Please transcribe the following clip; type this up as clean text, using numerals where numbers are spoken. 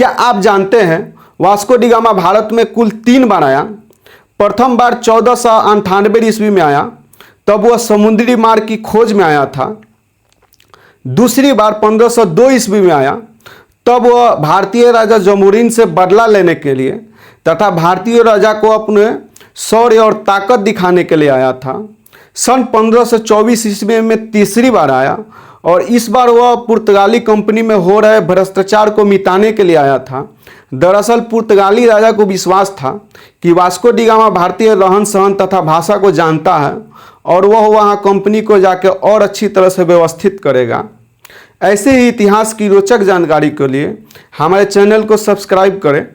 क्या आप जानते हैं वास्को डी गामा भारत में कुल 3 बार आया। प्रथम बार 1498 ईस्वी में आया, तब वह समुद्री मार्ग की खोज में आया था। दूसरी बार 1502 ईस्वी में आया, तब वह भारतीय राजा जमोरिन से बदला लेने के लिए तथा भारतीय राजा को अपने शौर्य और ताकत दिखाने के लिए आया था। सन 1524 ईस्वी में तीसरी बार आया और इस बार वह पुर्तगाली कंपनी में हो रहे भ्रष्टाचार को मिटाने के लिए आया था। दरअसल पुर्तगाली राजा को विश्वास था कि वास्को डी गामा भारतीय रहन सहन तथा भाषा को जानता है और वह वहाँ कंपनी को जाकर और अच्छी तरह से व्यवस्थित करेगा। ऐसे ही इतिहास की रोचक जानकारी के लिए हमारे चैनल को सब्सक्राइब करें।